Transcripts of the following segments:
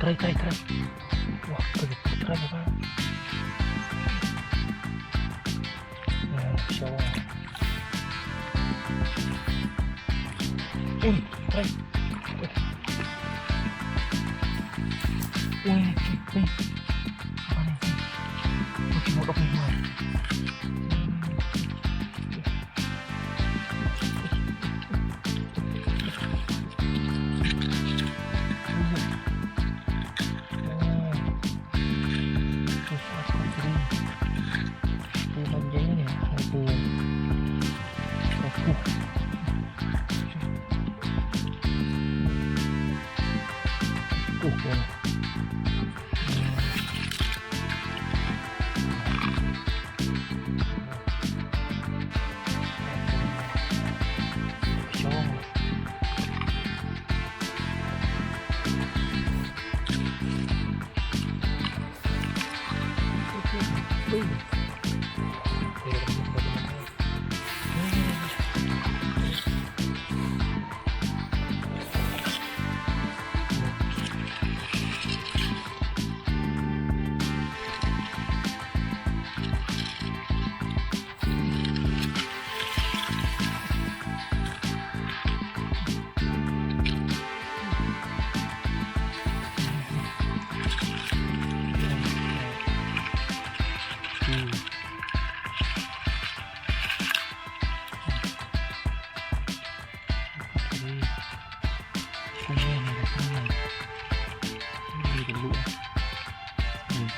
Try. Wah, try apa? Show. Try. Apa nih? Mau dok nih.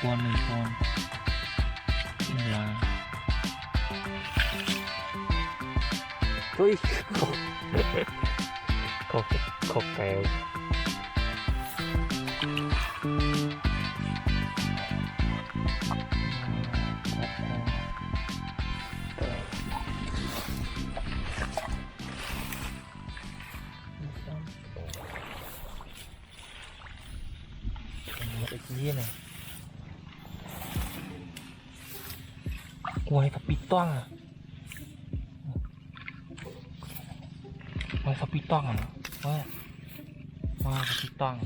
Con là ui khóc kèo cái này ngoài sapi toang à, ngoài sapi toang à, ngoài sapi toang.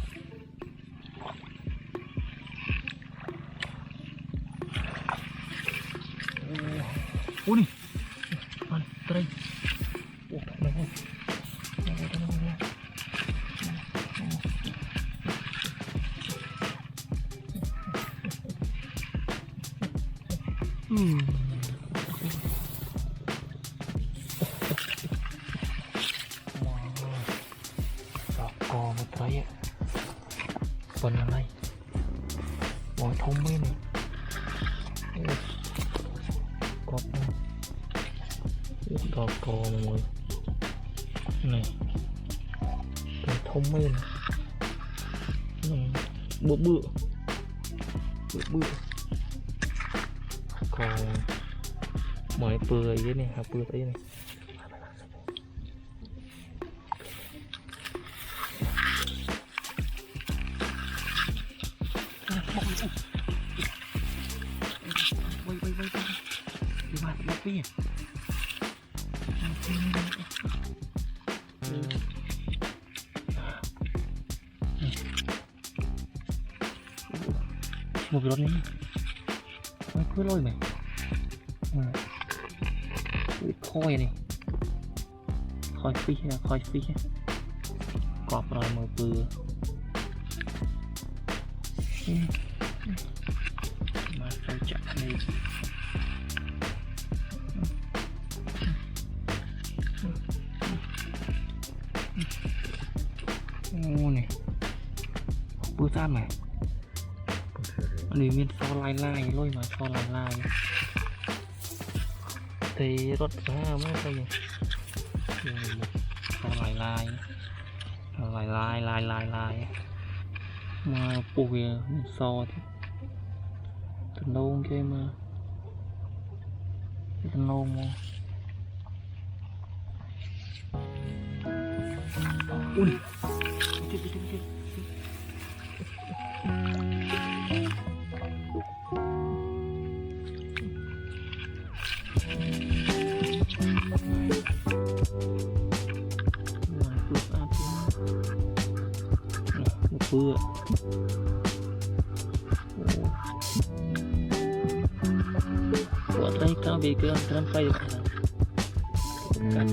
Ui, mana try? Có một thấy phần này mồi thông minh này có mồi này thông minh bự còn mồi bươi cái này bươi cái này. Một cái này nó cứ lôi mày khôi này khôi fish cọp rồi mà vừa mà phải chặt này này bữa tan này miền so lai lôi mà so lai thì rất ra mới coi so lai mà bù về so thì tận đâu chơi mà tận đâu mà ui bữa đi cứ ăn cây được cắt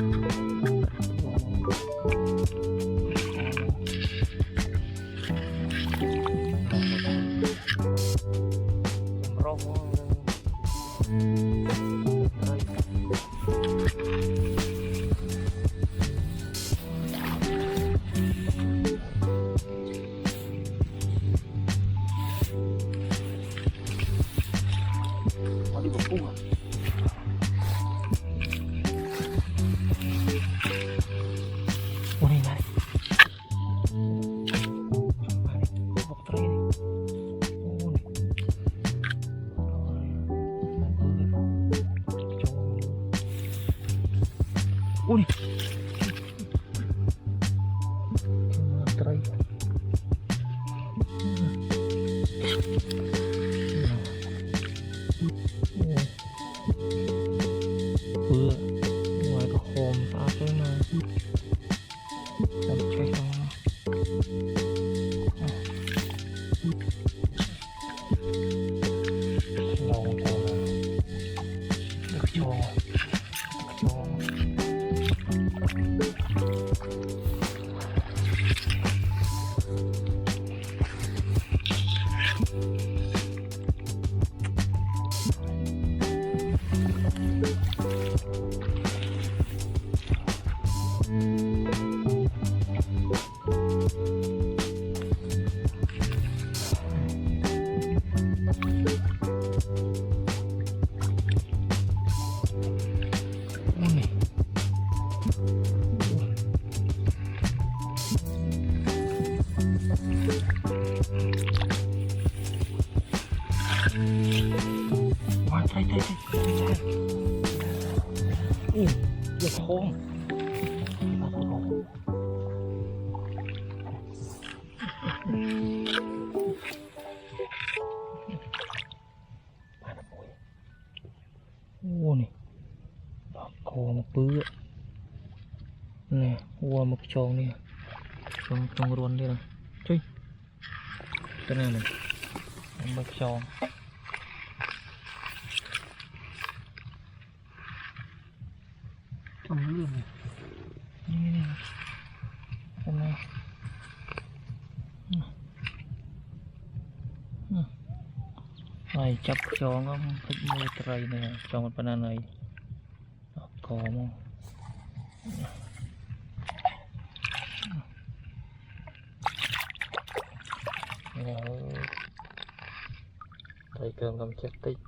ui trời vừa ngoài có hòm ta tới mà làm chơi không lâu rồi được cho thấy giật hôn này cò một bữa nè qua một tròn nè trong ruộng đây nè chơi cái này một tròn trong nước này nè cái này này chập tròn không thích mua cây này cho một banana này có không thấy cơm cầm chết tích